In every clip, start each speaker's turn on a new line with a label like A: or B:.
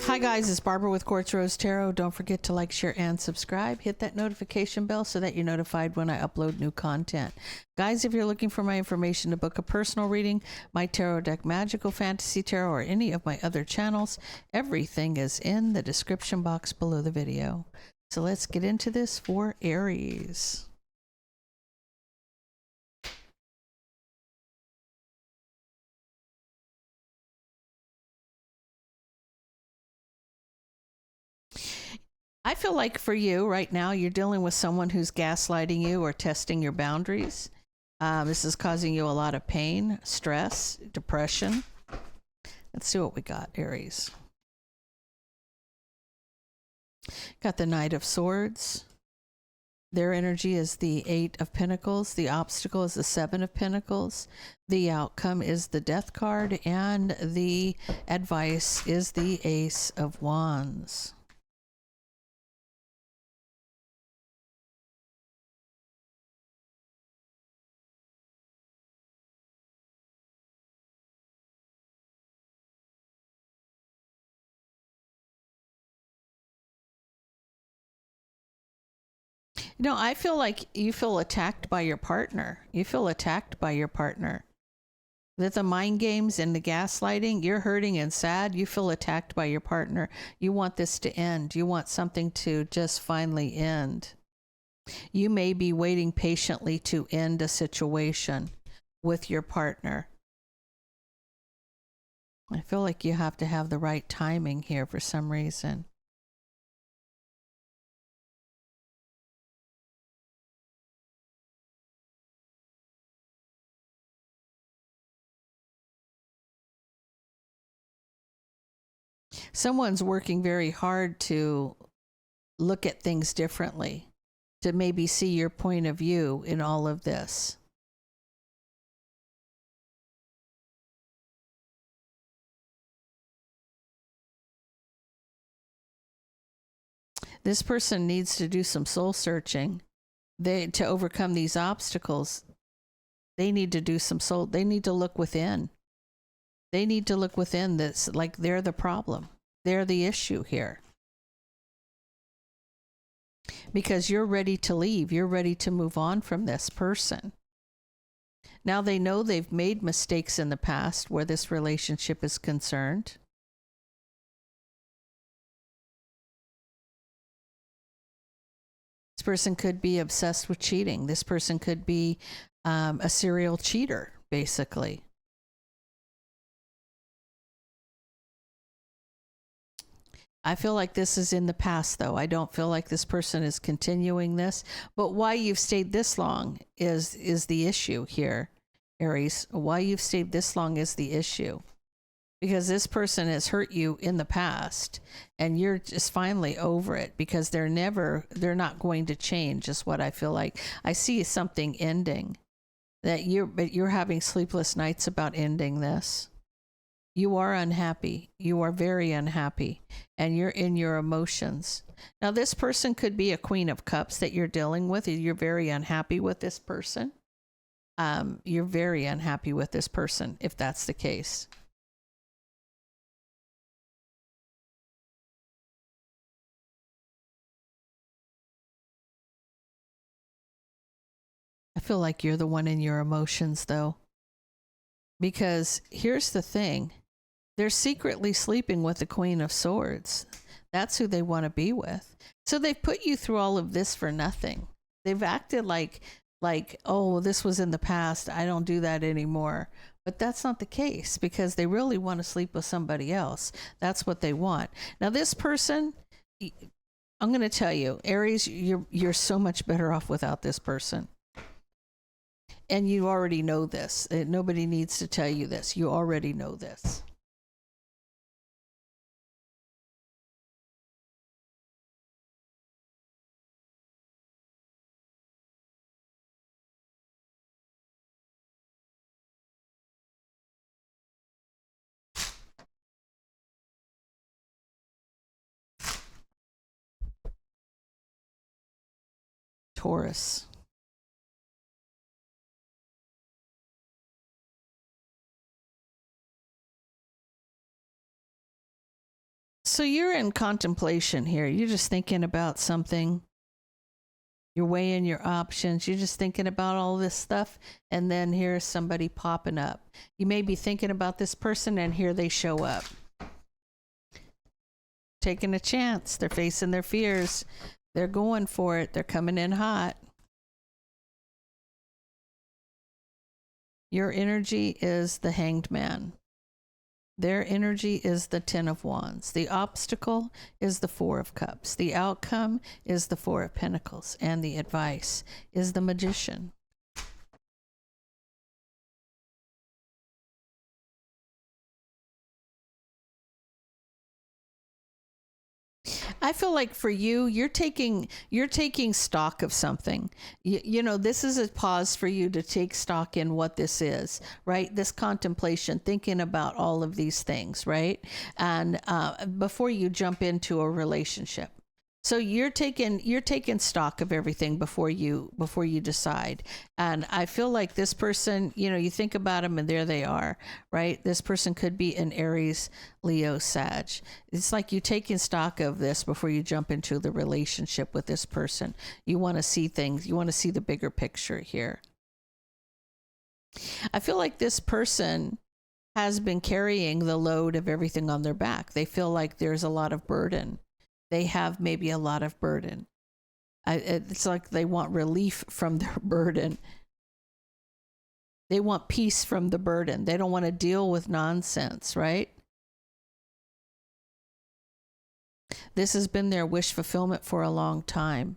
A: Hi guys, it's Barbara with Quartz Rose Tarot. Don't forget to like, share, and subscribe. Hit that notification bell so that you're notified when I upload new content. Guys, if you're looking for my information to book a personal reading, my tarot deck, Magical Fantasy Tarot, or any of my other channels, everything is in the description box below the video. So let's get into this for Aries. I feel like for you right now, you're dealing with someone who's gaslighting you or testing your boundaries. This is causing you a lot of pain, stress, depression. Let's see what we got, Aries. Got the Knight of Swords. Their energy is the Eight of Pentacles. The obstacle is the Seven of Pentacles. The outcome is the Death card. And the advice is the Ace of Wands. You know, I feel like you feel attacked by your partner. You feel attacked by your partner. That the mind games and the gaslighting, you're hurting and sad. You feel attacked by your partner. You want this to end. You want something to just finally end. You may be waiting patiently to end a situation with your partner. I feel like you have to have the right timing here for some reason. Someone's working very hard to look at things differently, to maybe see your point of view in all of this. This person needs to do some soul searching. To overcome these obstacles, they need to do some soul. They need to look within. They need to look within. This, like, they're the problem. They're the issue here. Because you're ready to leave. You're ready to move on from this person. Now they know they've made mistakes in the past where this relationship is concerned. This person could be obsessed with cheating. This person could be a serial cheater, basically. I feel like this is in the past, though. I don't feel like this person is continuing this. But why you've stayed this long is the issue here, Aries. Why you've stayed this long is the issue. Because this person has hurt you in the past and you're just finally over it because they're not going to change is what I feel like. I see something ending, but you're having sleepless nights about ending this. You are unhappy. You are very unhappy and you're in your emotions. Now this person could be a Queen of Cups that you're dealing with. You're very unhappy with this person. You're very unhappy with this person if that's the case. I feel like you're the one in your emotions, though. Because here's the thing. They're secretly sleeping with the Queen of Swords. That's who they want to be with. So they've put you through all of this for nothing. They've acted like, oh, this was in the past. I don't do that anymore. But that's not the case because they really want to sleep with somebody else. That's what they want. Now, this person, I'm going to tell you, Aries, you're so much better off without this person. And you already know this. Nobody needs to tell you this. You already know this. Taurus. So you're in contemplation here. You're just thinking about something. You're weighing your options. You're just thinking about all this stuff. And then here's somebody popping up. You may be thinking about this person and here they show up. Taking a chance. They're facing their fears. They're going for it. They're coming in hot. Your energy is the Hanged Man. Their energy is the Ten of Wands. The obstacle is the Four of Cups. The outcome is the Four of Pentacles. And the advice is the Magician. I feel like for you, you're taking stock of something. You know, this is a pause for you to take stock in what this is, right? This contemplation, thinking about all of these things, right? And before you jump into a relationship. So you're taking stock of everything before you decide. And I feel like this person, you know, you think about them and there they are, right? This person could be an Aries, Leo, Sag. It's like you taking stock of this before you jump into the relationship with this person. You want to see things. You want to see the bigger picture here. I feel like this person has been carrying the load of everything on their back. They feel like there's a lot of burden. They have maybe a lot of burden. It's like they want relief from their burden. They want peace from the burden. They don't want to deal with nonsense, right? This has been their wish fulfillment for a long time.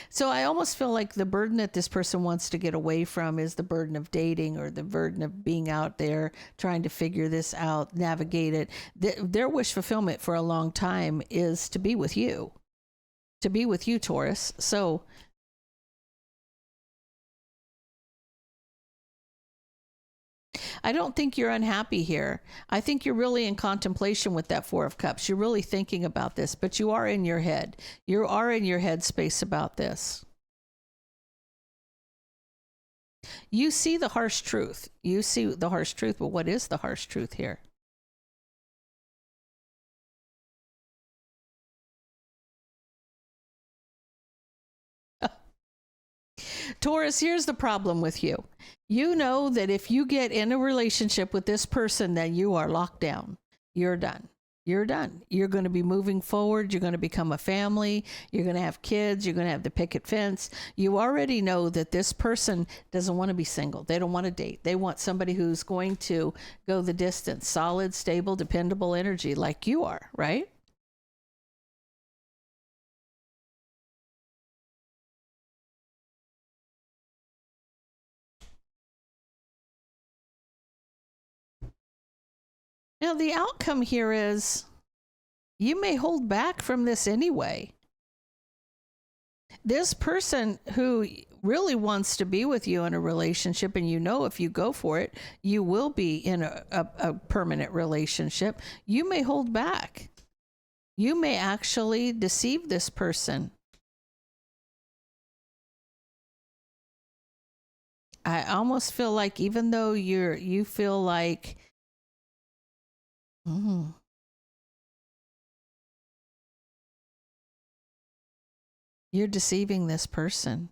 A: So I almost feel like the burden that this person wants to get away from is the burden of dating or the burden of being out there trying to figure this out, navigate it. Their wish fulfillment for a long time is to be with you, Taurus. So I don't think you're unhappy here. I think you're really in contemplation with that Four of Cups. You're really thinking about this, but you are in your head. You are in your head space about this. You see the harsh truth. You see the harsh truth, but what is the harsh truth here? Taurus, here's the problem with you. You know that if you get in a relationship with this person, then you are locked down. You're done. You're done. You're going to be moving forward. You're going to become a family. You're going to have kids. You're going to have the picket fence. You already know that this person doesn't want to be single. They don't want to date. They want somebody who's going to go the distance. Solid, stable, dependable energy like you are, right? Now, the outcome here is you may hold back from this anyway. This person who really wants to be with you in a relationship, and you know if you go for it, you will be in a permanent relationship, you may hold back. You may actually deceive this person. I almost feel like even though you feel like you're deceiving this person.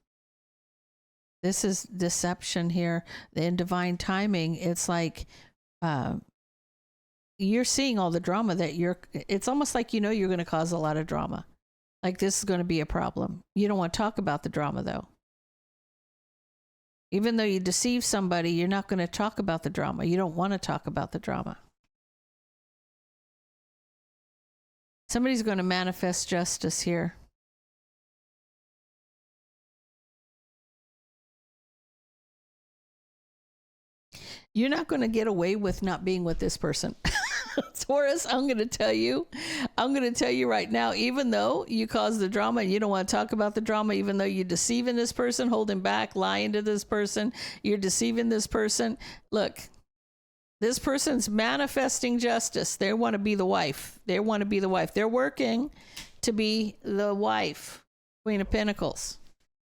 A: This is deception here. In divine timing, it's like you're seeing all the drama that it's almost like you know you're going to cause a lot of drama. Like this is going to be a problem. You don't want to talk about the drama though. Even though you deceive somebody, you're not going to talk about the drama. You don't want to talk about the drama. Somebody's going to manifest justice here. You're not going to get away with not being with this person. Taurus, I'm going to tell you right now, even though you caused the drama and you don't want to talk about the drama, even though you're deceiving this person, holding back, lying to this person, you're deceiving this person. Look, this person's manifesting justice. They want to be the wife. They want to be the wife. They're working to be the wife, Queen of Pentacles.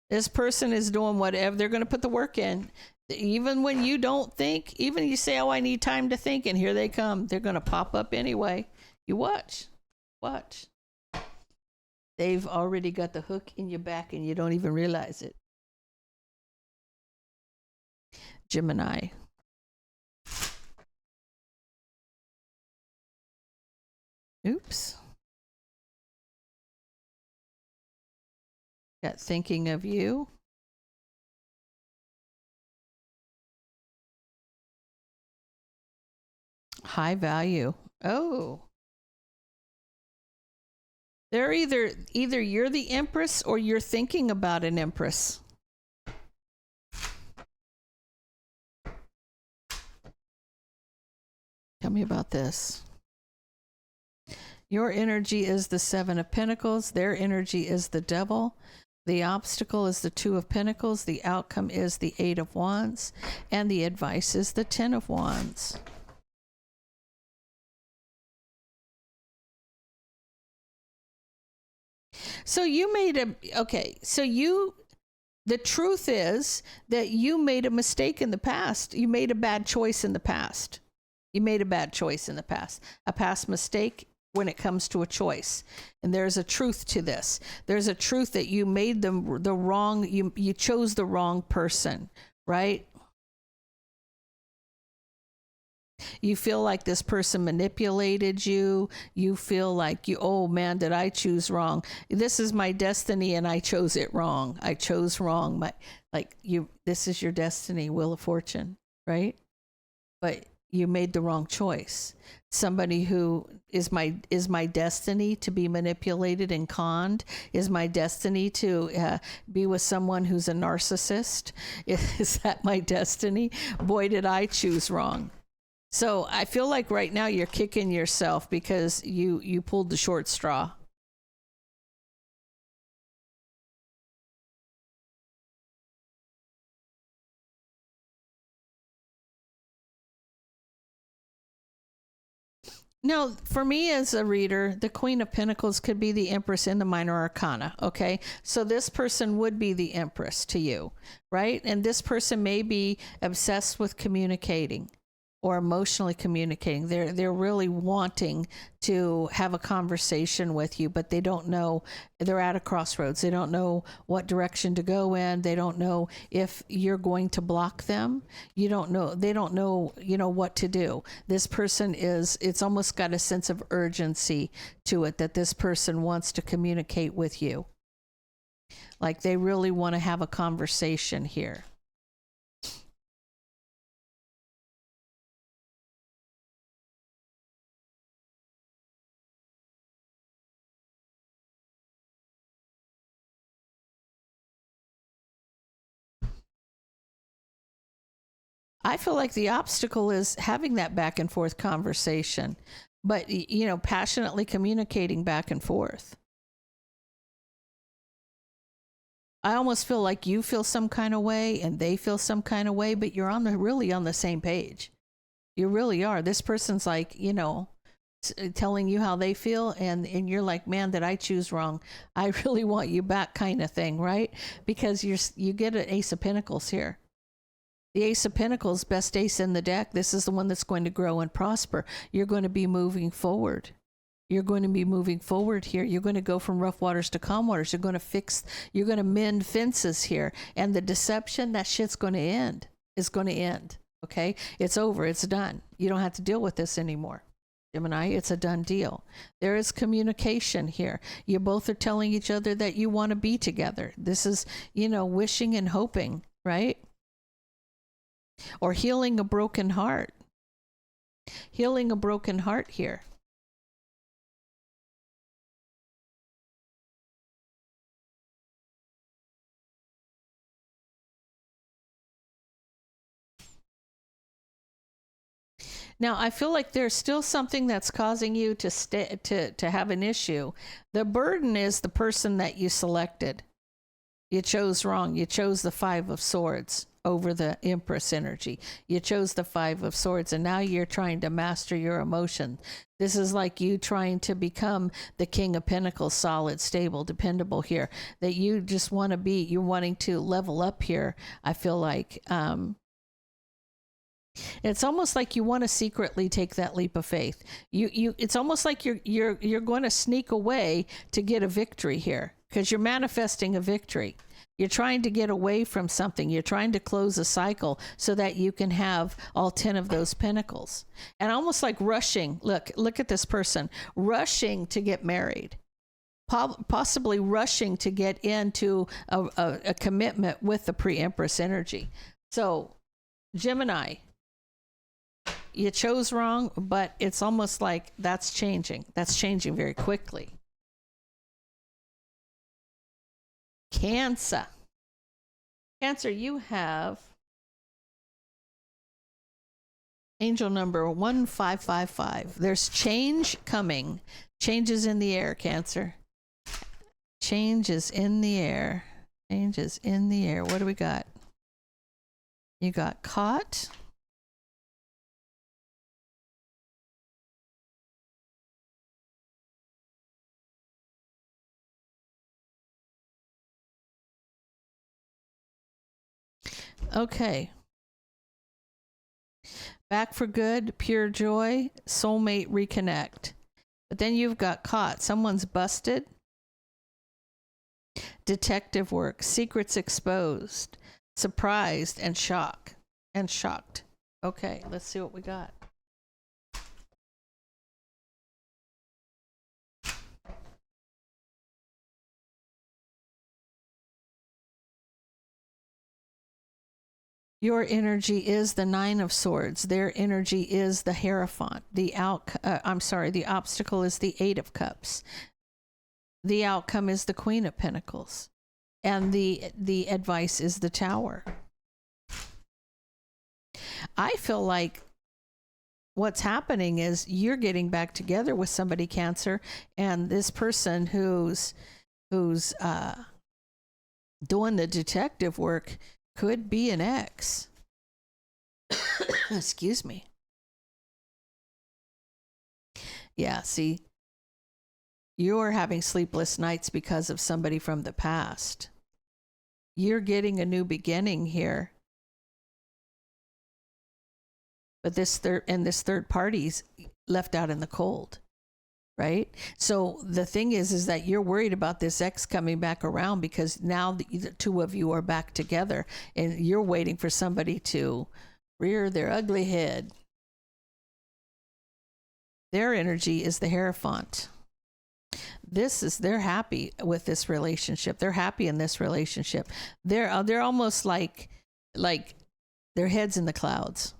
A: This person is doing whatever. They're going to put the work in. Even when you don't think, even you say, oh, I need time to think, and here they come. They're going to pop up anyway. You watch. Watch. They've already got the hook in your back and you don't even realize it. Gemini. Oops. Got thinking of you. High value. Oh. They're either you're the empress or you're thinking about an empress. Tell me about this. Your energy is the Seven of Pentacles. Their energy is the Devil. The obstacle is the Two of Pentacles. The outcome is the Eight of Wands. And the advice is the Ten of Wands. So you made the truth is that you made a mistake in the past. You made a bad choice in the past. You made a bad choice in the past. A past mistake when it comes to a choice. And there's a truth to this. There's a truth that you made the wrong, you chose the wrong person, right? You feel like this person manipulated you. You feel like oh man, did I choose wrong? This is my destiny and I chose it wrong. I chose wrong. This is your destiny, Wheel of Fortune, right? But you made the wrong choice. Somebody who is my destiny to be manipulated and conned? Is my destiny to be with someone who's a narcissist? Is that my destiny? Boy, did I choose wrong. So I feel like right now you're kicking yourself because you pulled the short straw. Now, for me as a reader, the Queen of Pentacles could be the Empress in the Minor Arcana, okay? So this person would be the Empress to you, right? And this person may be obsessed with communicating or emotionally communicating. They're really wanting to have a conversation with you, but they don't know. They're at a crossroads. They don't know what direction to go in. They don't know if you're going to block them. You don't know. They don't know, what to do. This person it's almost got a sense of urgency to it that this person wants to communicate with you. Like they really want to have a conversation here. I feel like the obstacle is having that back and forth conversation, but, passionately communicating back and forth. I almost feel like you feel some kind of way and they feel some kind of way, but you're really on the same page. You really are. This person's like, telling you how they feel and you're like, man, did I choose wrong? I really want you back kind of thing, right? Because you get an Ace of Pentacles here. The Ace of Pentacles, best ace in the deck. This is the one that's going to grow and prosper. You're going to be moving forward. You're going to be moving forward here. You're going to go from rough waters to calm waters. You're going to mend fences here. And the deception, that shit's going to end. It's going to end. Okay? It's over. It's done. You don't have to deal with this anymore. Gemini, it's a done deal. There is communication here. You both are telling each other that you want to be together. This is, wishing and hoping, right? Or healing a broken heart. Healing a broken heart here. Now, I feel like there's still something that's causing you to have an issue. The burden is the person that you selected. You chose wrong. You chose the Five of Swords over the Empress energy. You chose the Five of Swords, and now you're trying to master your emotion. This is like you trying to become the King of Pentacles, solid, stable, dependable here. That you just want to be, you're wanting to level up here, I feel like. It's almost like you want to secretly take that leap of faith. It's almost like you're going to sneak away to get a victory here, because you're manifesting a victory. You're trying to get away from something. You're trying to close a cycle so that you can have all 10 of those pentacles. And almost like rushing. Look at this person rushing to get married, possibly rushing to get into a commitment with the pre-empress energy. So Gemini, you chose wrong, but it's almost like that's changing. That's changing very quickly. Cancer. Cancer, you have angel number 1555. There's change coming. Changes in the air, Cancer. Changes in the air. Changes in the air. What do we got? You got caught. Okay. Back for good, pure joy, soulmate reconnect. But then you've got caught. Someone's busted. Detective work, secrets exposed, surprised and shocked. Okay, let's see what we got. Your energy is the Nine of Swords. Their energy is the Hierophant. The obstacle is the Eight of Cups. The outcome is the Queen of Pentacles. And the advice is the Tower. I feel like what's happening is you're getting back together with somebody, Cancer, and this person who's doing the detective work could be an ex. Excuse me. Yeah, see, you're having sleepless nights because of somebody from the past. You're getting a new beginning here. But this third party's left out in the cold, right? So the thing is that you're worried about this ex coming back around because now the two of you are back together and you're waiting for somebody to rear their ugly head. Their energy is the Hierophant. They're happy with this relationship. They're happy in this relationship. They're almost like their heads in the clouds.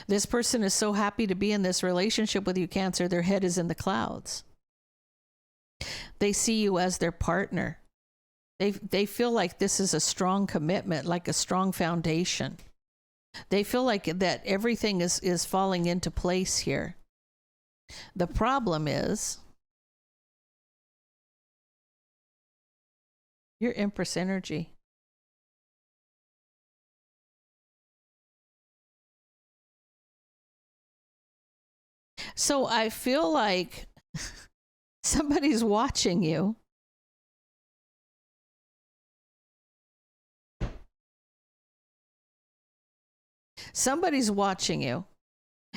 A: This person is so happy to be in this relationship with you, Cancer, their head is in the clouds. They see you as their partner. They feel like this is a strong commitment, like a strong foundation. They feel like that everything is falling into place here. The problem is your Empress energy. So I feel like somebody's watching you. Somebody's watching you.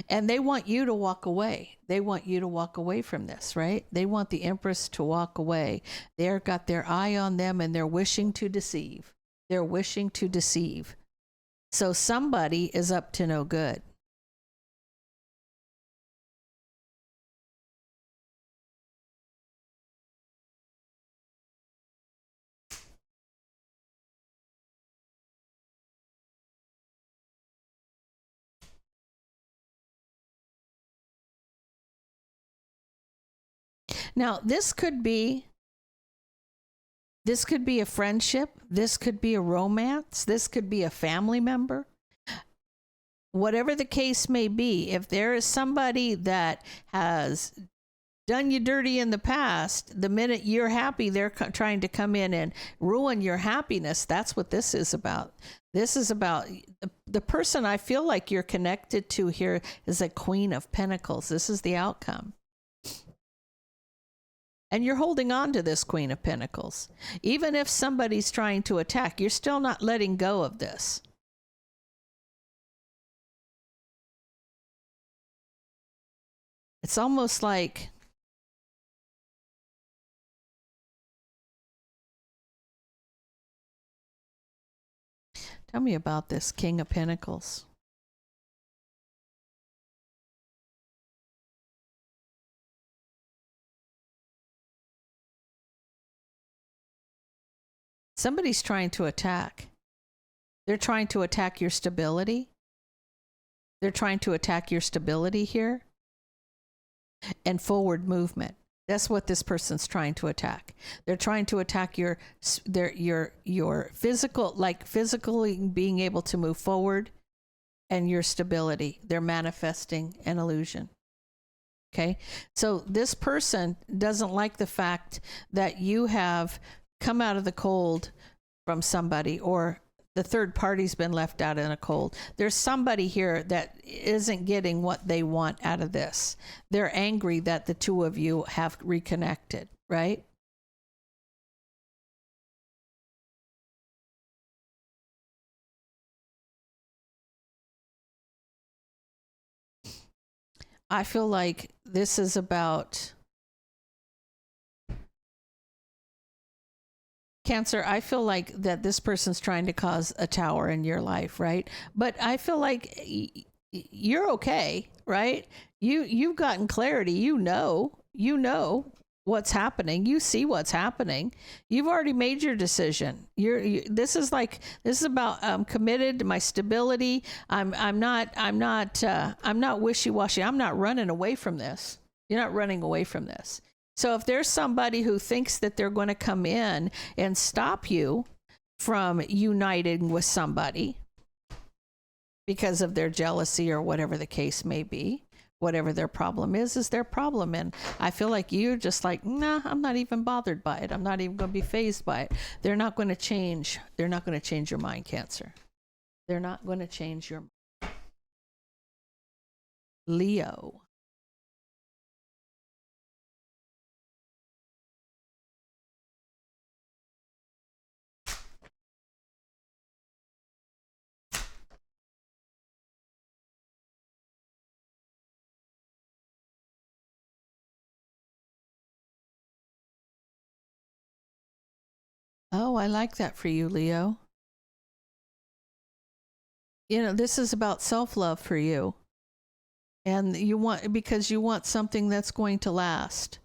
A: And they want you to walk away. They want you to walk away from this, right? They want the Empress to walk away. They've got their eye on them and they're wishing to deceive. They're wishing to deceive. So somebody is up to no good. Now, this could be a friendship. This could be a romance. This could be a family member. Whatever the case may be, if there is somebody that has done you dirty in the past, the minute you're happy, they're trying to come in and ruin your happiness. That's what this is about. This is about the person I feel like you're connected to here is a Queen of Pentacles. This is the outcome. And you're holding on to this Queen of Pentacles. Even if somebody's trying to attack, you're still not letting go of this. It's almost like, tell me about this King of Pentacles. Somebody's trying to attack. They're trying to attack your stability. They're trying to attack your stability here and forward movement. That's what this person's trying to attack. They're trying to attack your physical, like physically being able to move forward, and your stability. They're manifesting an illusion. Okay. So this person doesn't like the fact that you have come out of the cold from somebody, or the third party's been left out in a cold. There's somebody here that isn't getting what they want out of this. They're angry that the two of you have reconnected, right? I feel like this is about Cancer. I feel like that this person's trying to cause a tower in your life, right? But I feel like you're okay, right? You've gotten clarity. You know what's happening. You see what's happening. You've already made your decision. This is about committed to my stability. I'm not wishy-washy. I'm not running away from this. You're not running away from this. So if there's somebody who thinks that they're going to come in and stop you from uniting with somebody because of their jealousy or whatever the case may be, whatever their problem is their problem. And I feel like you're just like, nah, I'm not even bothered by it. I'm not even going to be fazed by it. They're not going to change. They're not going to change your mind, Cancer. They're not going to change your mind. Leo. Oh, I like that for you, Leo. You know, this is about self-love for you. And because you want something that's going to last.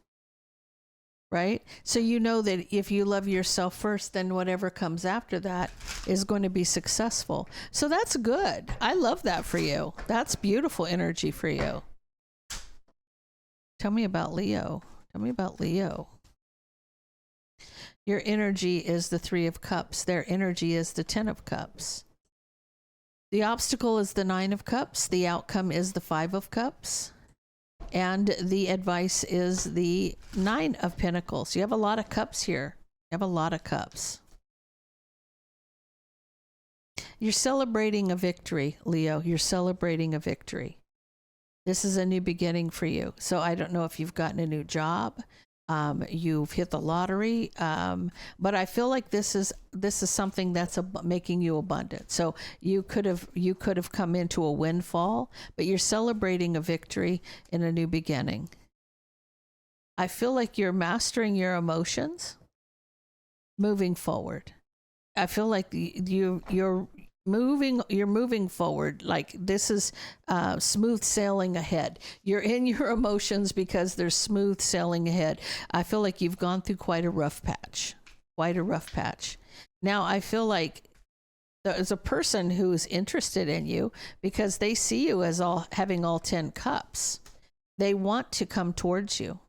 A: Right? So you know that if you love yourself first, then whatever comes after that is going to be successful. So that's good. I love that for you. That's beautiful energy for you. Tell me about Leo. Tell me about Leo. Your energy is the 3 of Cups. Their energy is the 10 of Cups. The obstacle is the 9 of Cups. The outcome is the 5 of Cups. And the advice is the 9 of Pentacles. You have a lot of cups here. You have a lot of cups. You're celebrating a victory, Leo. You're celebrating a victory. This is a new beginning for you. So I don't know if you've gotten a new job. You've hit the lottery, but I feel like this is something that's making you abundant. So you could have come into a windfall, but you're celebrating a victory in a new beginning. I feel like you're mastering your emotions, moving forward. I feel like you're moving forward. Like this is smooth sailing ahead. You're in your emotions because there's smooth sailing ahead. I feel like you've gone through quite a rough patch. Now I feel like there's a person who's interested in you because they see you as having all 10 cups. They want to come towards you.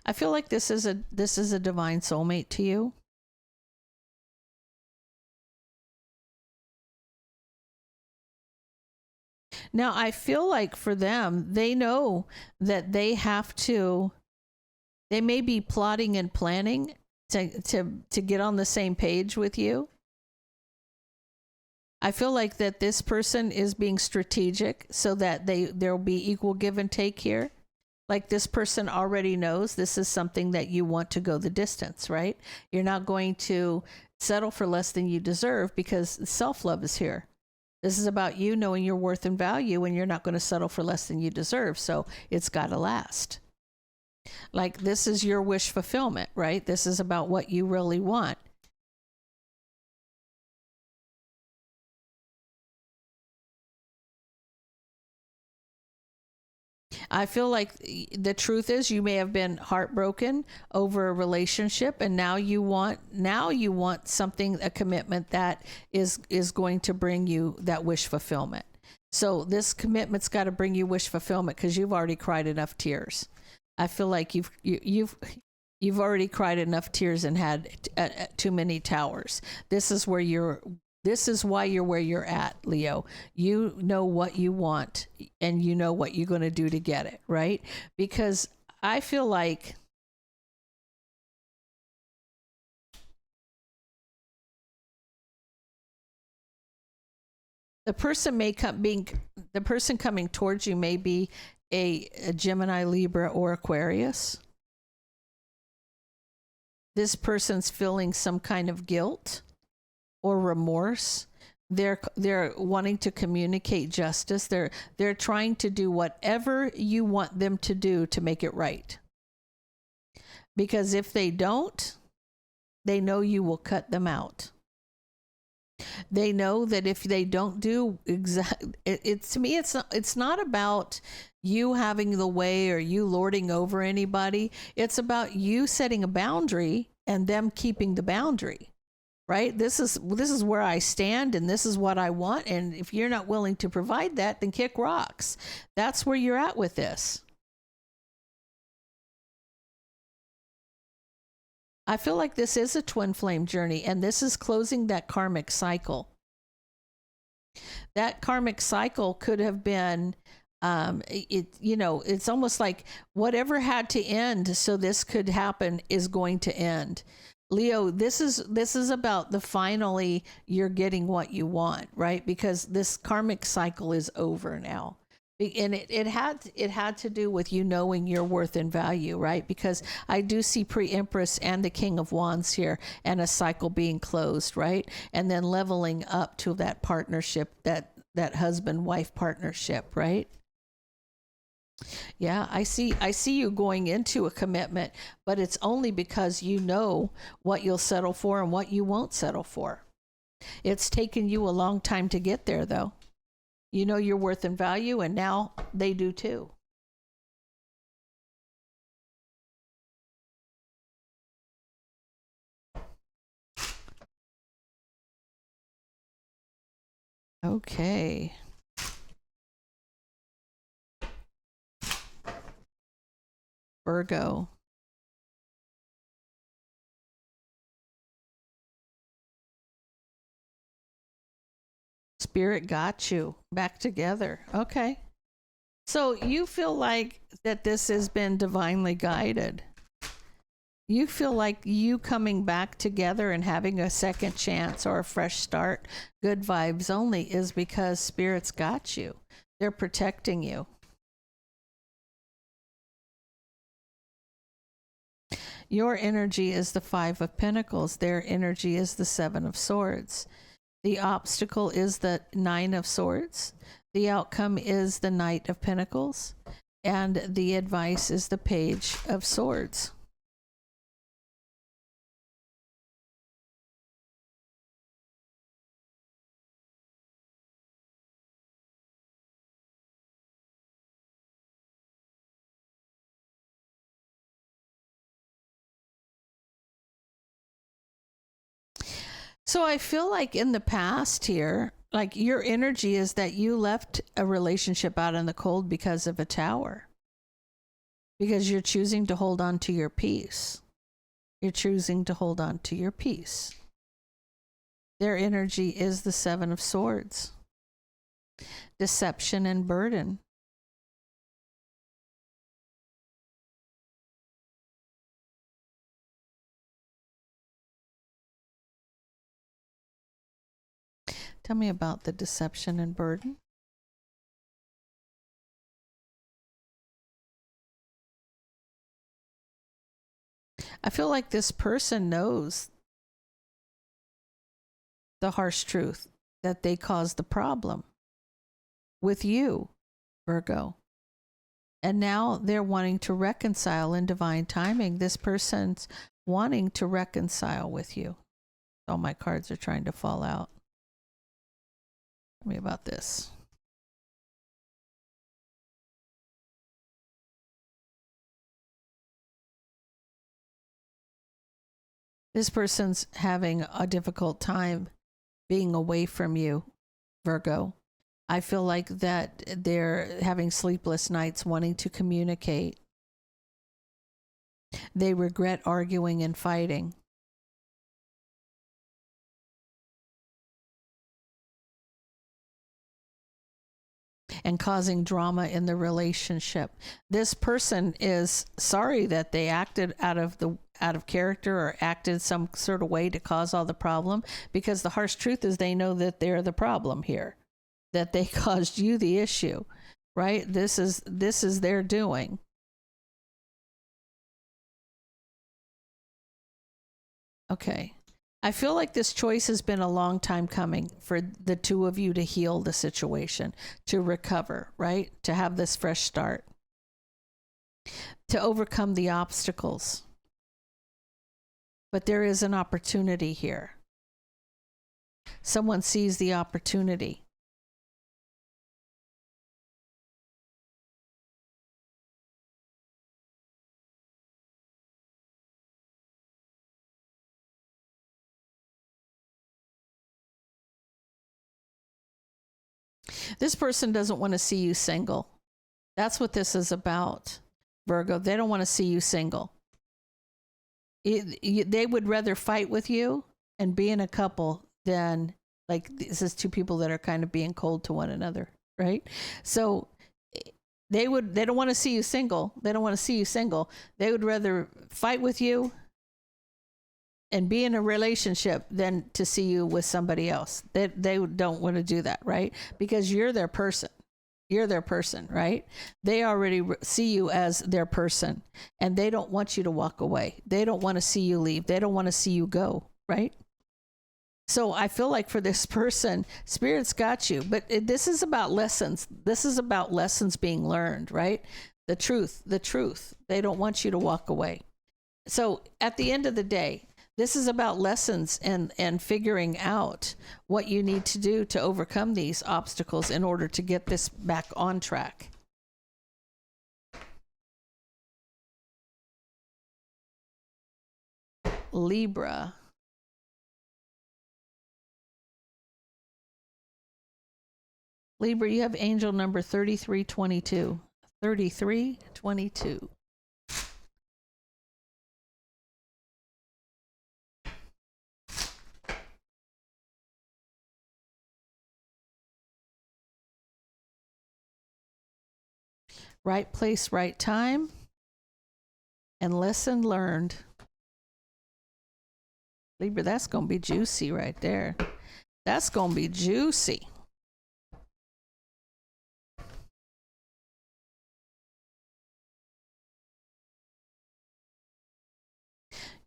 A: I feel like this is a divine soulmate to you. Now, I feel like for them, they know that they may be plotting and planning to get on the same page with you. I feel like that this person is being strategic so that there will be equal give and take here. Like this person already knows this is something that you want to go the distance, right? You're not going to settle for less than you deserve because self-love is here. This is about you knowing your worth and value, and you're not going to settle for less than you deserve. So it's got to last. Like this is your wish fulfillment, right? This is about what you really want. I feel like the truth is you may have been heartbroken over a relationship, and now you want something, a commitment that is going to bring you that wish fulfillment. So this commitment's got to bring you wish fulfillment because you've already cried enough tears. I feel like you've already cried enough tears and had too many towers. This is where you're This is why you're where you're at, Leo. You know what you want and you know what you're going to do to get it, right? Because I feel like the person coming towards you may be a Gemini, Libra, or Aquarius. This person's feeling some kind of guilt or remorse. They're wanting to communicate justice. They're trying to do whatever you want them to do to make it right. Because if they don't, they know you will cut them out. They know that if they don't do to me, it's not about you having the way or you lording over anybody. It's about you setting a boundary and them keeping the boundary. Right? This is where I stand and this is what I want. And if you're not willing to provide that, then kick rocks. That's where you're at with this. I feel like this is a twin flame journey, and this is closing that karmic cycle. That karmic cycle could have been it's almost like whatever had to end so this could happen is going to end. Leo, this is about the finally you're getting what you want, right? Because this karmic cycle is over now. And it had to do with you knowing your worth and value, right? Because I do see pre-empress and the King of Wands here and a cycle being closed, right? And then leveling up to that partnership, that husband-wife partnership, right? Yeah, I see you going into a commitment, but it's only because you know what you'll settle for and what you won't settle for. It's taken you a long time to get there, though. You know your worth and value, and now they do too. Okay. Virgo. Spirit got you back together. Okay. So you feel like that this has been divinely guided. You feel like you coming back together and having a second chance or a fresh start, good vibes only, is because Spirit's got you. They're protecting you. Your energy is the Five of Pentacles. Their energy is the Seven of Swords. The obstacle is the Nine of Swords. The outcome is the Knight of Pentacles. And the advice is the Page of Swords. So I feel like in the past here, like your energy is that you left a relationship out in the cold because of a tower. Because you're choosing to hold on to your peace. You're choosing to hold on to your peace. Their energy is the Seven of Swords. Deception and burden. Tell me about the deception and burden. I feel like this person knows the harsh truth that they caused the problem with you, Virgo. And now they're wanting to reconcile in divine timing. This person's wanting to reconcile with you. All my cards are trying to fall out. Tell me about this. This person's having a difficult time being away from you, Virgo. I feel like that they're having sleepless nights wanting to communicate. They regret arguing and fighting. And causing drama in the relationship. This person is sorry that they acted out of character or acted some sort of way to cause all the problem, because the harsh truth is they know that they're the problem here, that they caused you the issue, right? This is their doing. Okay. I feel like this choice has been a long time coming for the two of you to heal the situation, to recover, right? To have this fresh start, to overcome the obstacles. But there is an opportunity here. Someone sees the opportunity. This person doesn't want to see you single. That's what this is about, Virgo. They don't want to see you single. They would rather fight with you and be in a couple than, like, this is two people that are kind of being cold to one another, right? So they don't want to see you single. They don't want to see you single. They would rather fight with you and be in a relationship than to see you with somebody else. They don't want to do that, right? Because you're their person. You're their person, right? They already see you as their person, and they don't want you to walk away. They don't want to see you leave. They don't want to see you go, right? So I feel like for this person, Spirit's got you, but this is about lessons. This is about lessons being learned, right? The truth. They don't want you to walk away. So at the end of the day, this is about lessons and figuring out what you need to do to overcome these obstacles in order to get this back on track. Libra. Libra, you have angel number 3322. 3322. Right place, right time, and lesson learned. Libra, that's going to be juicy right there. That's going to be juicy.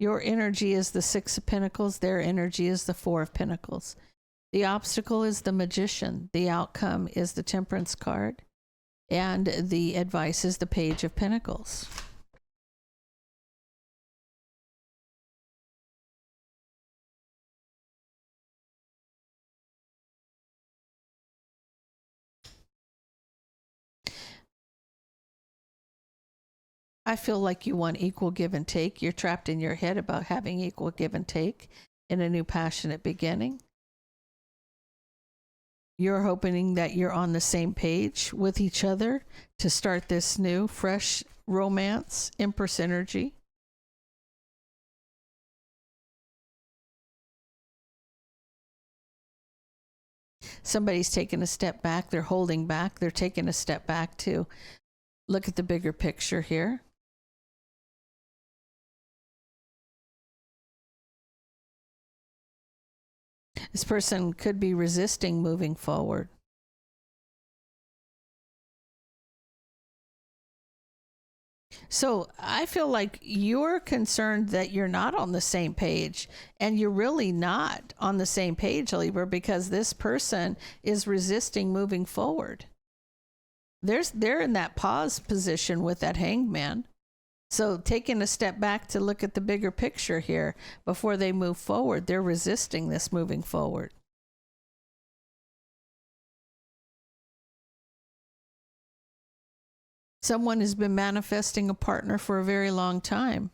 A: Your energy is the Six of Pentacles. Their energy is the Four of Pentacles. The obstacle is the Magician. The outcome is the Temperance card. And the advice is the Page of Pentacles. I feel like you want equal give and take. You're trapped in your head about having equal give and take in a new passionate beginning. You're hoping that you're on the same page with each other to start this new, fresh romance, Empress energy. Somebody's taking a step back. They're holding back. They're taking a step back to look at the bigger picture here. This person could be resisting moving forward. So I feel like you're concerned that you're not on the same page, and you're really not on the same page, Libra, because this person is resisting moving forward. They're in that pause position with that Hanged Man. So taking a step back to look at the bigger picture here before they move forward, they're resisting this moving forward. Someone has been manifesting a partner for a very long time.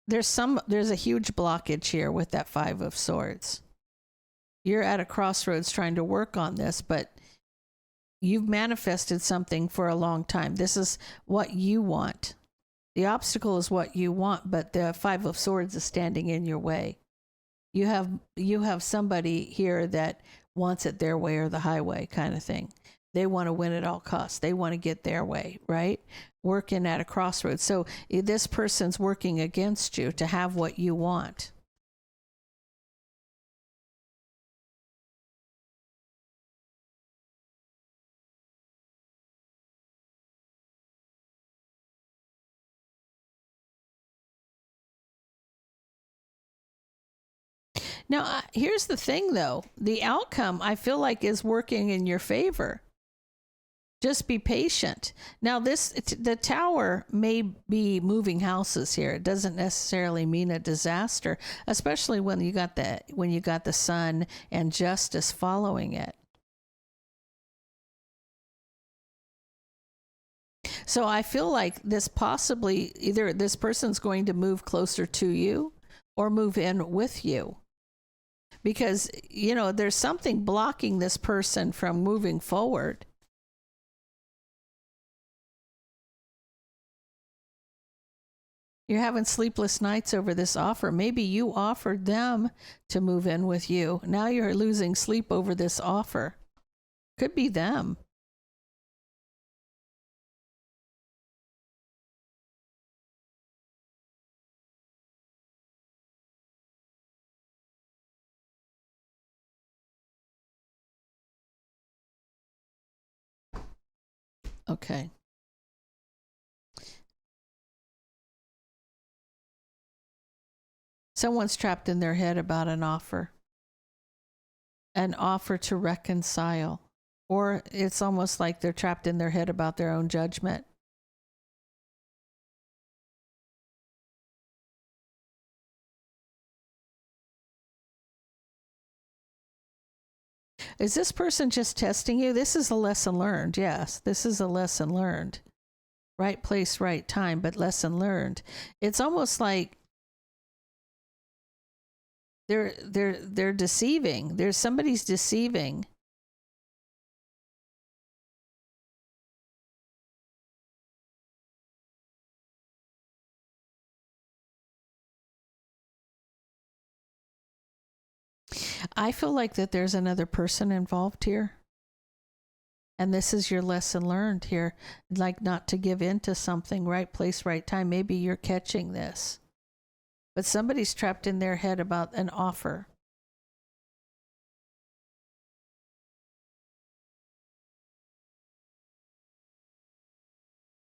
A: There's a huge blockage here with that Five of Swords. You're at a crossroads trying to work on this, but you've manifested something for a long time. This is what you want. The obstacle is what you want, but the Five of Swords is standing in your way. You have somebody here that wants it their way or the highway kind of thing. They want to win at all costs. They want to get their way, right? Working at a crossroads. So this person's working against you to have what you want. Now, here's the thing, though. The outcome, I feel like, is working in your favor. Just be patient. Now, the Tower may be moving houses here. It doesn't necessarily mean a disaster, especially when you got the Sun and Justice following it. So I feel like this possibly either this person's going to move closer to you or move in with you. Because, there's something blocking this person from moving forward. You're having sleepless nights over this offer. Maybe you offered them to move in with you. Now you're losing sleep over this offer. Could be them. Okay. Someone's trapped in their head about an offer to reconcile. Or it's almost like they're trapped in their head about their own judgment. Is this person just testing you? This is a lesson learned. Yes, this is a lesson learned. Right place, right time, but lesson learned. It's almost like they're deceiving. There's somebody's deceiving. I feel like that there's another person involved here. And this is your lesson learned here, like not to give in to something. Right place, right time. Maybe you're catching this. But somebody's trapped in their head about an offer.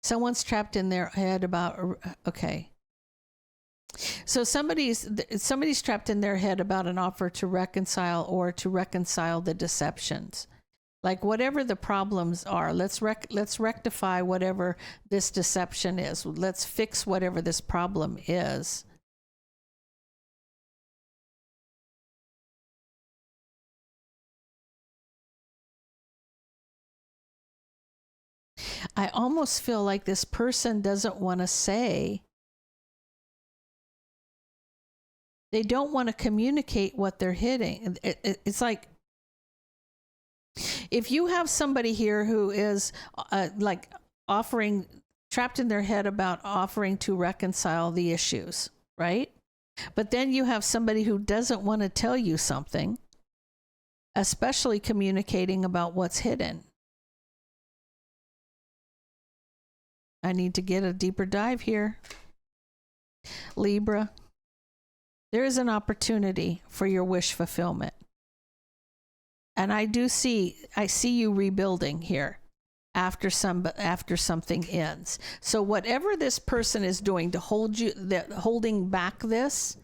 A: Someone's trapped in their head about, okay. So somebody's trapped in their head about an offer to reconcile or to reconcile the deceptions. Like whatever the problems are, let's rectify whatever this deception is. Let's fix whatever this problem is. I almost feel like this person doesn't want to say. They don't want to communicate what they're hitting. It's like if you have somebody here who is like offering, trapped in their head about offering to reconcile the issues, right? But then you have somebody who doesn't want to tell you something, especially communicating about what's hidden. I need to get a deeper dive here. Libra, there is an opportunity for your wish fulfillment. And I see you rebuilding here after something ends. So whatever this person is doing to holding back this,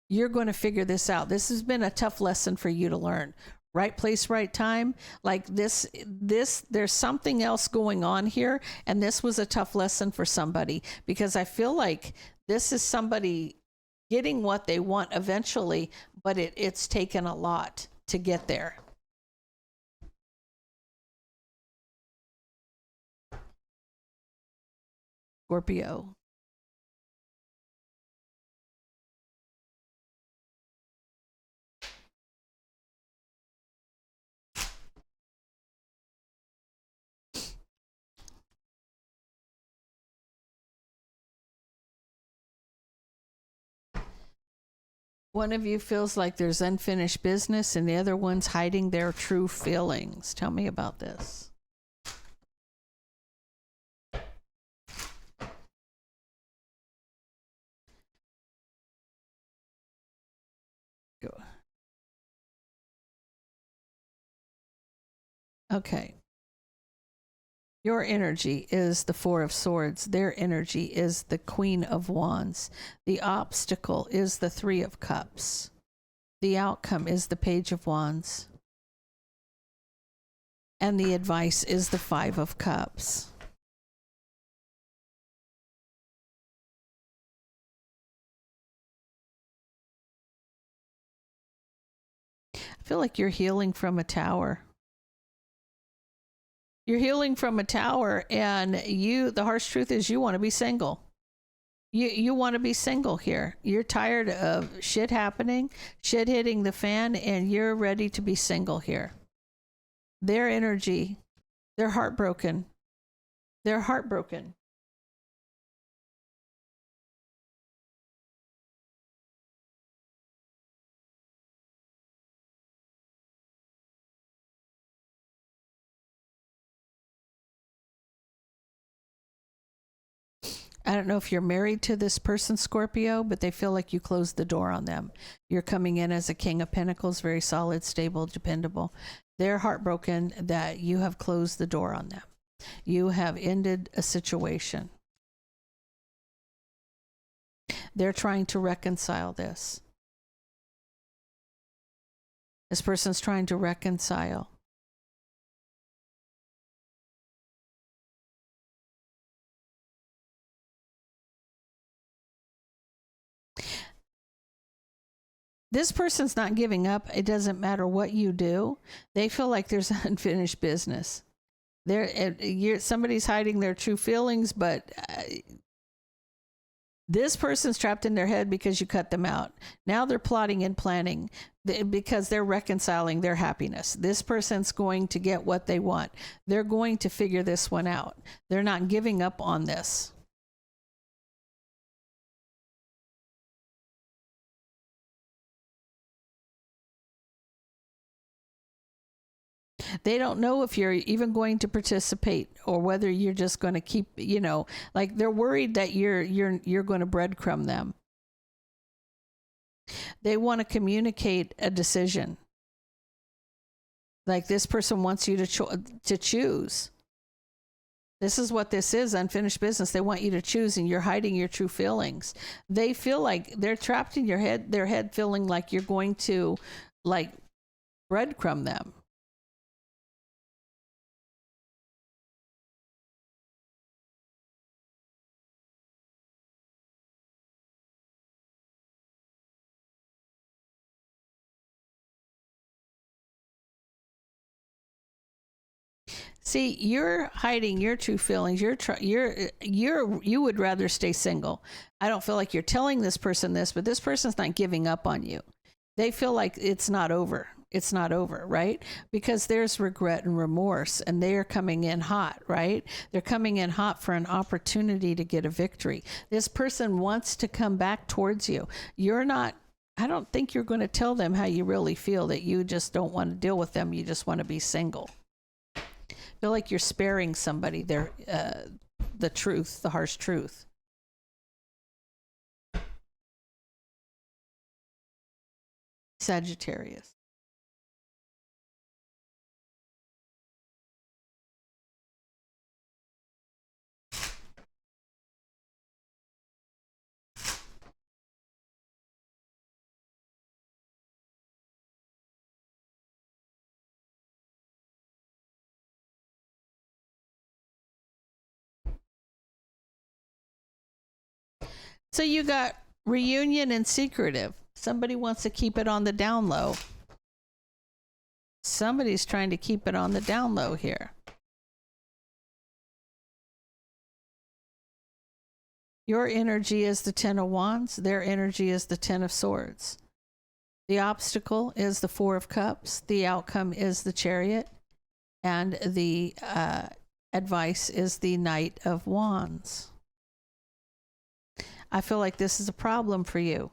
A: you're going to figure this out. This has been a tough lesson for you to learn. Right place, right time. Like this, there's something else going on here. And this was a tough lesson for somebody, because I feel like this is somebody getting what they want eventually, but it's taken a lot to get there. Scorpio. One of you feels like there's unfinished business and the other one's hiding their true feelings. Tell me about this. Go. Okay. Your energy is the Four of Swords. Their energy is the Queen of Wands. The obstacle is the Three of Cups. The outcome is the Page of Wands. And the advice is the Five of Cups. I feel like you're healing from a tower. You're healing from a tower, and the harsh truth is you want to be single. You want to be single here. You're tired of shit happening, shit hitting the fan, and you're ready to be single here. Their energy, they're heartbroken. They're heartbroken. I don't know if you're married to this person, Scorpio, but they feel like you closed the door on them. You're coming in as a King of Pentacles, very solid, stable, dependable. They're heartbroken that you have closed the door on them. You have ended a situation. They're trying to reconcile this. This person's trying to reconcile. This person's not giving up. It doesn't matter what you do. They feel like there's unfinished business. Somebody's hiding their true feelings, but this person's trapped in their head because you cut them out. Now they're plotting and planning because they're reconciling their happiness. This person's going to get what they want. They're going to figure this one out. They're not giving up on this. They don't know if you're even going to participate or whether you're just going to keep, like they're worried that you're going to breadcrumb them. They want to communicate a decision. Like this person wants you to choose. This is what this is, unfinished business. They want you to choose, and you're hiding your true feelings. They feel like they're trapped in their head feeling like you're going to like breadcrumb them. See, you're hiding your true feelings. You would rather stay single. I don't feel like you're telling this person this, but this person's not giving up on you. They feel like it's not over. It's not over, right? Because there's regret and remorse, and they are coming in hot, right? They're coming in hot for an opportunity to get a victory. This person wants to come back towards you. I don't think you're going to tell them how you really feel, that you just don't want to deal with them. You just want to be single. Feel like you're sparing somebody the truth, the harsh truth. Sagittarius. So you got reunion and secretive. Somebody wants to keep it on the down low. Somebody's trying to keep it on the down low here. Your energy is the Ten of Wands. Their energy is the Ten of Swords. The obstacle is the Four of Cups. The outcome is the Chariot. And the advice is the Knight of Wands. I feel like this is a problem for you.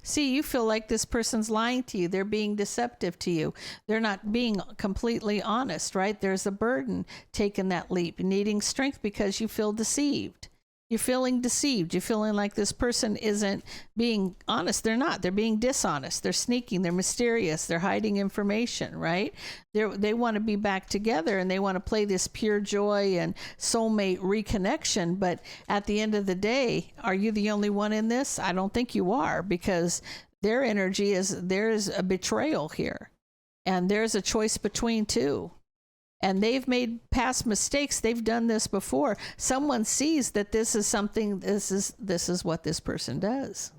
A: See, you feel like this person's lying to you. They're being deceptive to you. They're not being completely honest, right? There's a burden taking that leap, needing strength because you feel deceived. You're feeling deceived. You're feeling like this person isn't being honest. They're not. They're being dishonest. They're sneaking. They're mysterious. They're hiding information, right? They want to be back together and they want to play this pure joy and soulmate reconnection. But at the end of the day, are you the only one in this? I don't think you are, because their energy is, there's a betrayal here. And there's a choice between two. And they've made past mistakes. They've done this before. Someone sees that this is something, this is what this person does.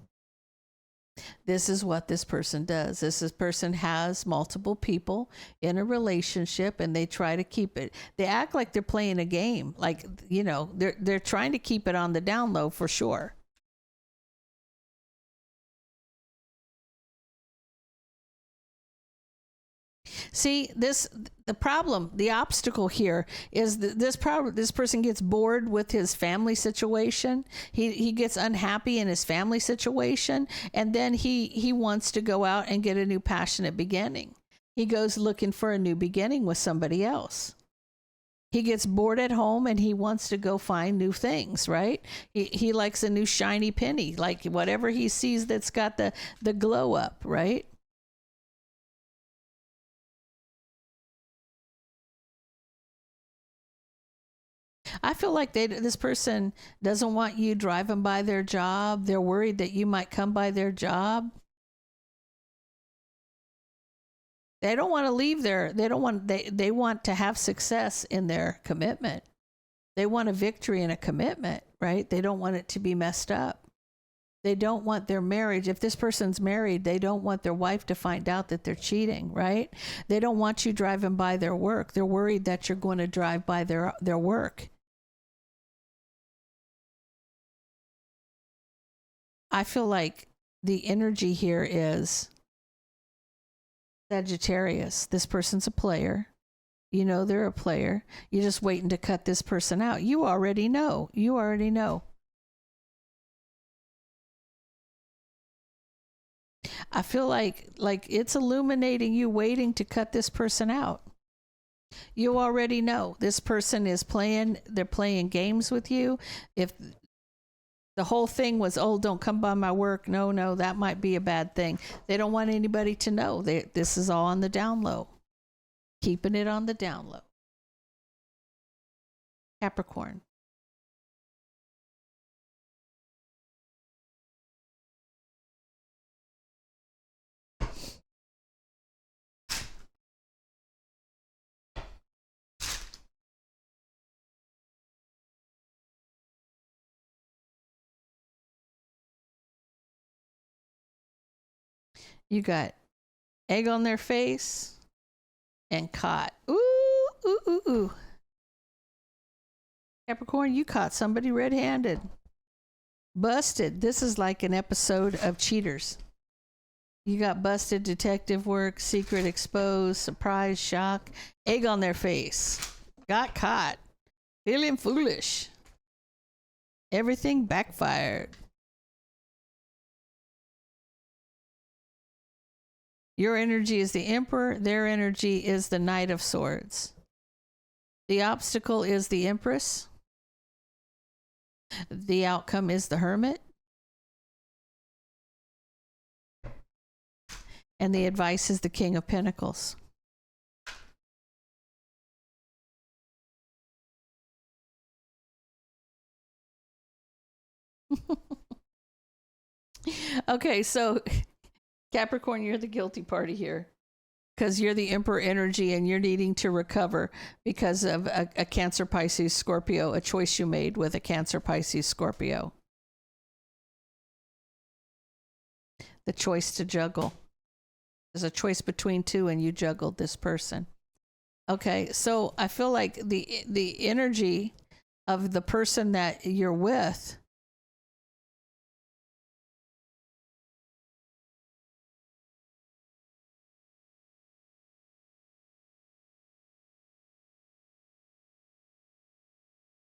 A: This is what this person does. This person has multiple people in a relationship and they try to keep it. They act like they're playing a game. Like, you know, they're trying to keep it on the down low for sure. See, the problem, the obstacle here is that this person gets bored with his family situation. He gets unhappy in his family situation, and then he wants to go out and get a new passionate beginning. He goes looking for a new beginning with somebody else. He gets bored at home and he wants to go find new things, right? He likes a new shiny penny, like whatever he sees that's got the glow up, right? I feel like this person doesn't want you driving by their job. They're worried that you might come by their job. They don't want to leave they want to have success in their commitment. They want a victory and a commitment, right? They don't want it to be messed up. They don't want their marriage. If this person's married, they don't want their wife to find out that they're cheating, right? They don't want you driving by their work. They're worried that you're going to drive by their work. I feel like the energy here is Sagittarius. This person's a player. You know they're a player. You're just waiting to cut this person out. You already know. You already know. I feel like it's illuminating you waiting to cut this person out. You already know this person is they're playing games with you. If the whole thing was, oh, don't come by my work. No, that might be a bad thing. They don't want anybody to know. This is all on the down low. Keeping it on the down low. Capricorn. You got egg on their face and caught. Ooh. Capricorn, you caught somebody red-handed. Busted. This is like an episode of Cheaters. You got busted, detective work, secret exposed, surprise, shock, egg on their face. Got caught. Feeling foolish. Everything backfired. Your energy is the Emperor. Their energy is the Knight of Swords. The obstacle is the Empress. The outcome is the Hermit. And the advice is the King of Pentacles. Okay, so Capricorn, you're the guilty party here because you're the Emperor energy and you're needing to recover because of a Cancer, Pisces, Scorpio, a choice you made with a Cancer, Pisces, Scorpio. The choice to juggle. There's a choice between two and you juggled this person. Okay, so I feel like the energy of the person that you're with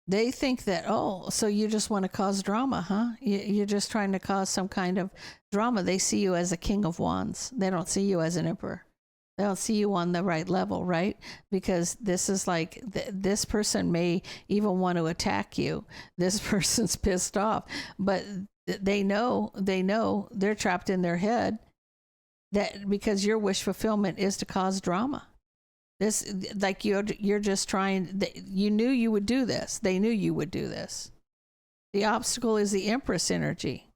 A: they think that, oh, so you just want to cause drama, huh? You're just trying to cause some kind of drama. They see you as a King of Wands. They don't see you as an Emperor. They don't see you on the right level, right? Because this is like, this person may even want to attack you. This person's pissed off, but they know they're trapped in their head that because your wish fulfillment is to cause drama. This, like you're just trying, you knew you would do this. They knew you would do this. The obstacle is the Empress energy.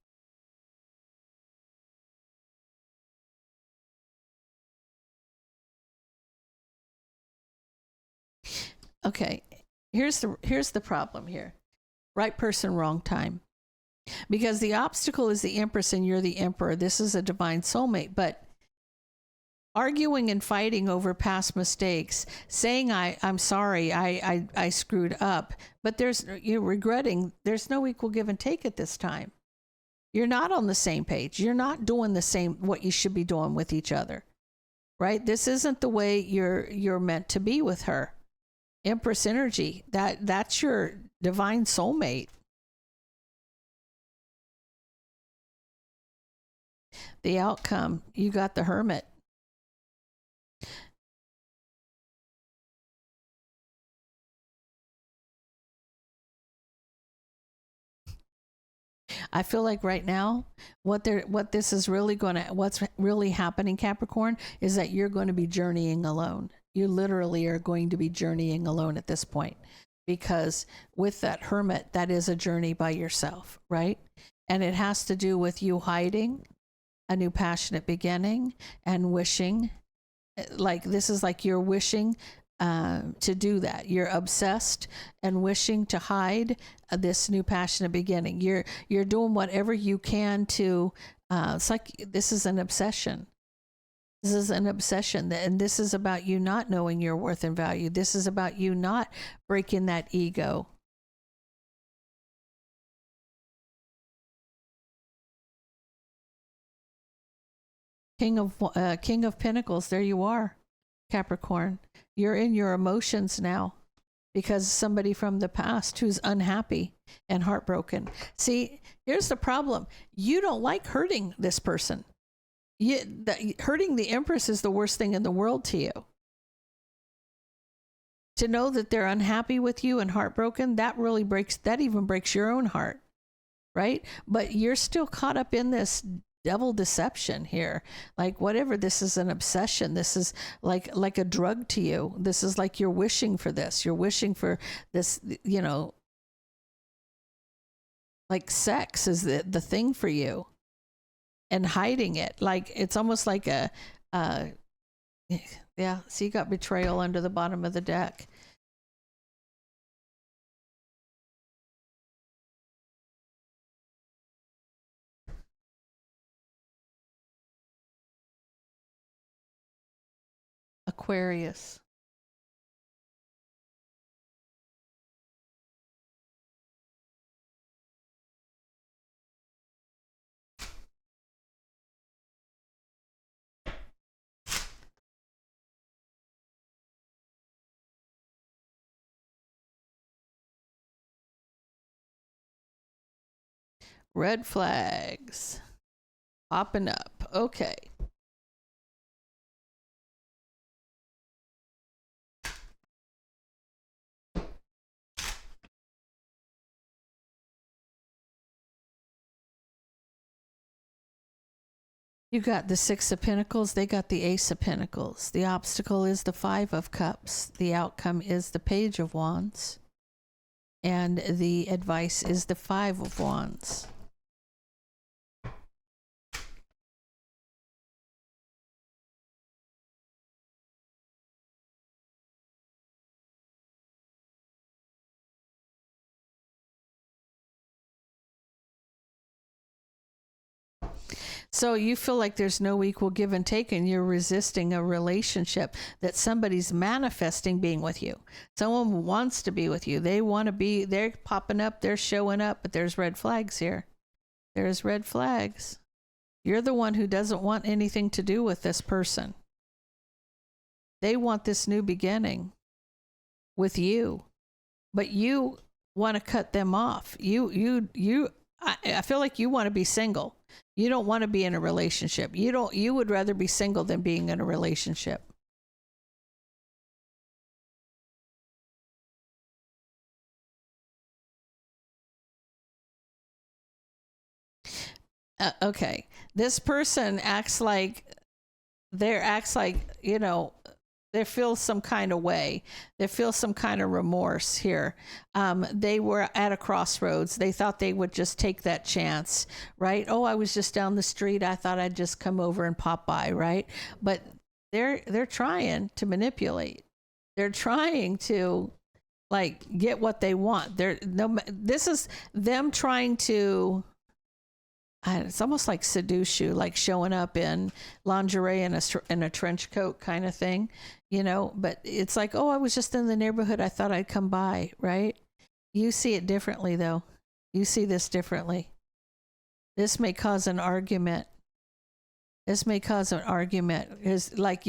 A: Okay, here's the problem here. Right person, wrong time. Because the obstacle is the Empress and you're the Emperor. This is a divine soulmate, but arguing and fighting over past mistakes, saying I'm sorry, I screwed up, but you're regretting, there's no equal give and take at this time. You're not on the same page. You're not doing the same what you should be doing with each other. Right? This isn't the way you're meant to be with her. Empress energy, that's your divine soulmate. The outcome, you got the Hermit. I feel like right now, what's really happening, Capricorn, is that you're going to be journeying alone. You literally are going to be journeying alone at this point, because with that Hermit, that is a journey by yourself, right? And it has to do with you hiding a new passionate beginning and wishing, like this is like you're wishing to do that. You're obsessed and wishing to hide this new passionate beginning. You're doing whatever you can to. It's like this is an obsession. This is an obsession, and this is about you not knowing your worth and value. This is about you not breaking that ego. King of Pentacles. There you are, Capricorn. You're in your emotions now because somebody from the past who's unhappy and heartbroken. See, here's the problem. You don't like hurting this person. Hurting the Empress is the worst thing in the world to you. To know that they're unhappy with you and heartbroken, that even breaks your own heart, right? But you're still caught up in this devil deception here. Like whatever, this is an obsession. This is like a drug to you. This is like you're wishing for this. You're wishing for this, like sex is the thing for you, and hiding it. Like it's almost like yeah, so you got betrayal under the bottom of the deck. Aquarius. Red flags popping up. Okay. You got the Six of Pentacles, they got the Ace of Pentacles. The obstacle is the Five of Cups. The outcome is the Page of Wands. And the advice is the Five of Wands. So you feel like there's no equal give and take, and you're resisting a relationship that somebody's manifesting being with you. Someone wants to be with you. They want to be, they're popping up, they're showing up, but there's red flags here. There's red flags. You're the one who doesn't want anything to do with this person. They want this new beginning with you, but you want to cut them off. I feel like you want to be single. You don't want to be in a relationship. You would rather be single than being in a relationship. Okay. This person acts like, you know, they feel some kind of way. They feel some kind of remorse here. They were at a crossroads. They thought they would just take that chance, right? Oh, I was just down the street. I thought I'd just come over and pop by, right? But they're trying to manipulate. They're trying to like get what they want. This is them trying to, it's almost like seduce you, like showing up in lingerie and a trench coat kind of thing, you know, but it's like, oh, I was just in the neighborhood. I thought I'd come by, right? You see it differently though. You see this differently. This may cause an argument. This may cause an argument. It's like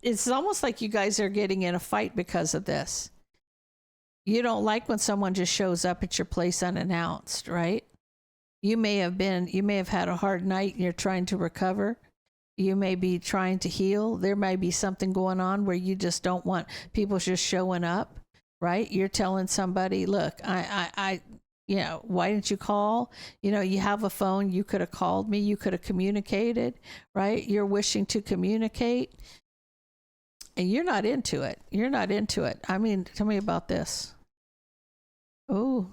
A: it's almost like you guys are getting in a fight because of this. You don't like when someone just shows up at your place unannounced, right? You may have had a hard night and you're trying to recover. You may be trying to heal. There may be something going on where you just don't want people just showing up, right? You're telling somebody, look, you know, why didn't you call? You know, you have a phone. You could have called me. You could have communicated, right? You're wishing to communicate. And you're not into it. You're not into it. I mean, tell me about this. Oh,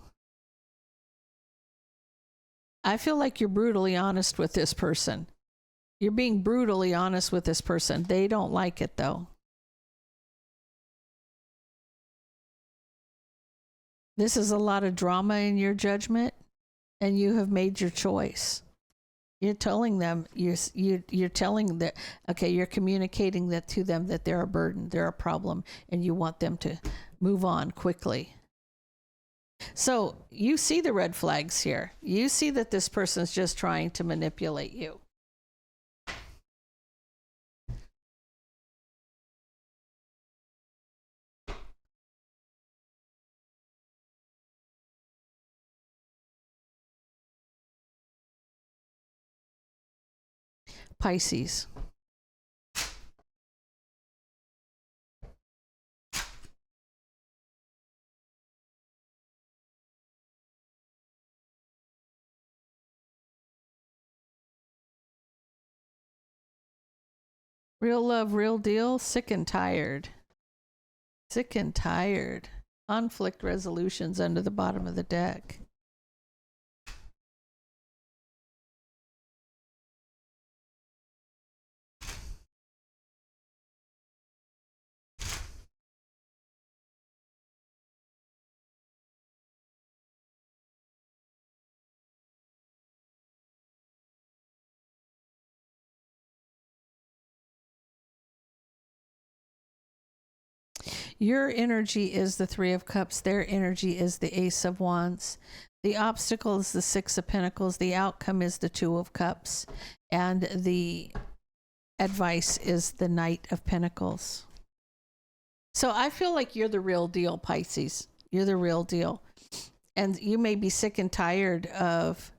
A: I feel like you're brutally honest with this person. You're being brutally honest with this person. They don't like it though. This is a lot of drama in your judgment, and you have made your choice. You're telling them, you're telling that, okay, you're communicating that to them that they're a burden, they're a problem, and you want them to move on quickly. So you see the red flags here. You see that this person's just trying to manipulate you. Pisces. Real love, real deal, sick and tired. Sick and tired. Conflict resolutions under the bottom of the deck. Your energy is the Three of Cups. Their energy is the Ace of Wands. The obstacle is the Six of Pentacles. The outcome is the Two of Cups. And the advice is the Knight of Pentacles. So I feel like you're the real deal, Pisces. You're the real deal. And you may be sick and tired of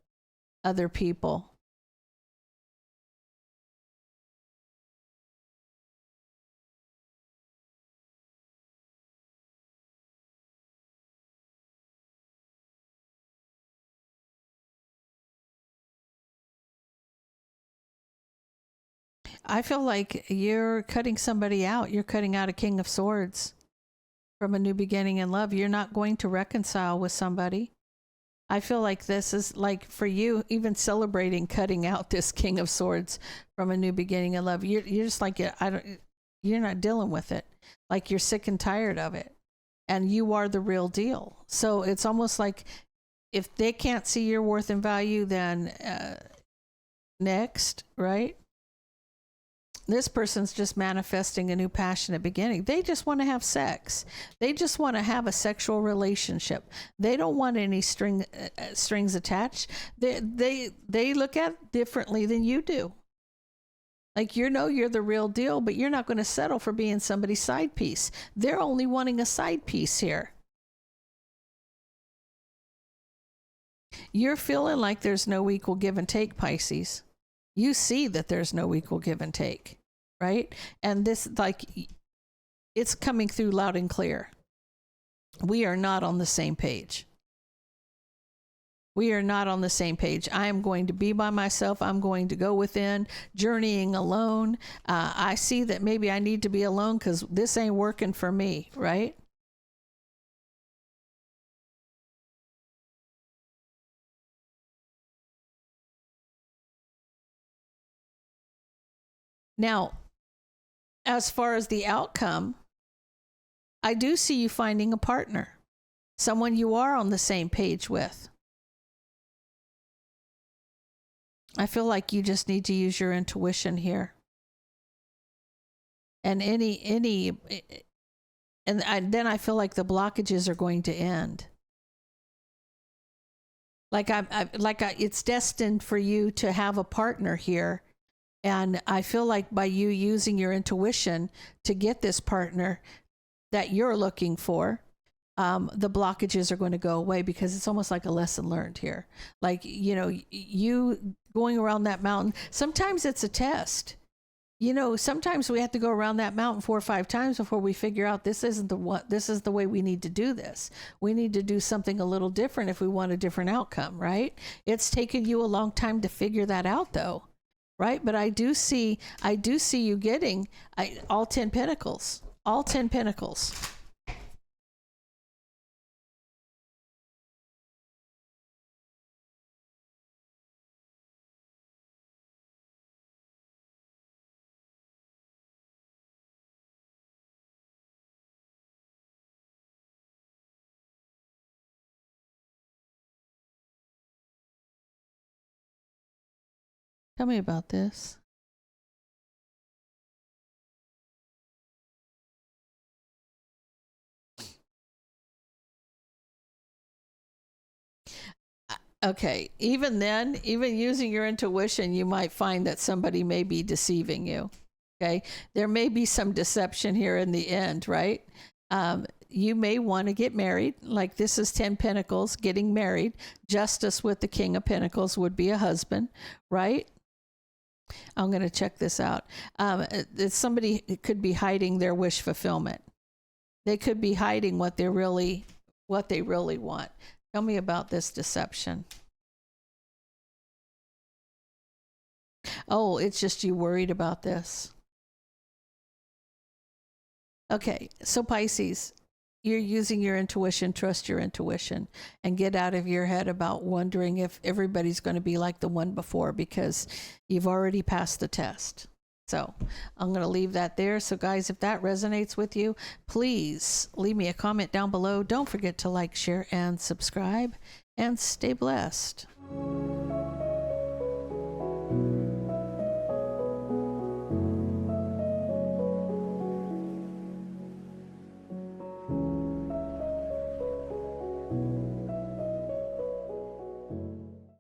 A: other people. I feel like you're cutting somebody out. You're cutting out a King of Swords from a new beginning in love. You're not going to reconcile with somebody. I feel like this is like for you, even celebrating cutting out this King of Swords from a new beginning in love. You're just like, you're not dealing with it. Like you're sick and tired of it, and you are the real deal. So it's almost like if they can't see your worth and value, then next, right? This person's just manifesting a new passionate beginning. They just want to have sex. They just want to have a sexual relationship. They don't want any strings attached. They look at it differently than you do. Like, you know, you're the real deal, but you're not going to settle for being somebody's side piece. They're only wanting a side piece here. You're feeling like there's no equal give and take, Pisces. You see that there's no equal give and take, right? And this, like, it's coming through loud and clear. We are not on the same page. We are not on the same page. I am going to be by myself. I'm going to go within, journeying alone. I see that maybe I need to be alone because this ain't working for me, right? Now, as far as the outcome, I do see you finding a partner, someone you are on the same page with. I feel like you just need to use your intuition here. And then I feel like the blockages are going to end. Like it's destined for you to have a partner here. And I feel like by you using your intuition to get this partner that you're looking for, the blockages are going to go away, because it's almost like a lesson learned here. Like, you know, you going around that mountain, sometimes it's a test. You know, sometimes we have to go around that mountain 4 or 5 times before we figure out this is the way we need to do this. We need to do something a little different if we want a different outcome, right? It's taken you a long time to figure that out, though, right? But I do see you getting all 10 pentacles, all 10 pentacles. Tell me about this. Okay, even then, even using your intuition, you might find that somebody may be deceiving you. Okay, there may be some deception here in the end, right? You may want to get married. Like, this is 10 Pentacles, getting married. Justice with the King of Pentacles would be a husband, right? I'm going to check this out. Somebody could be hiding their wish fulfillment. They could be hiding what they really want. Tell me about this deception. Oh, it's just you worried about this. Okay, so Pisces, you're using your intuition. Trust your intuition and get out of your head about wondering if everybody's going to be like the one before, because you've already passed the test. So I'm going to leave that there. So guys, if that resonates with you, please leave me a comment down below. Don't forget to like, share, and subscribe, and stay blessed.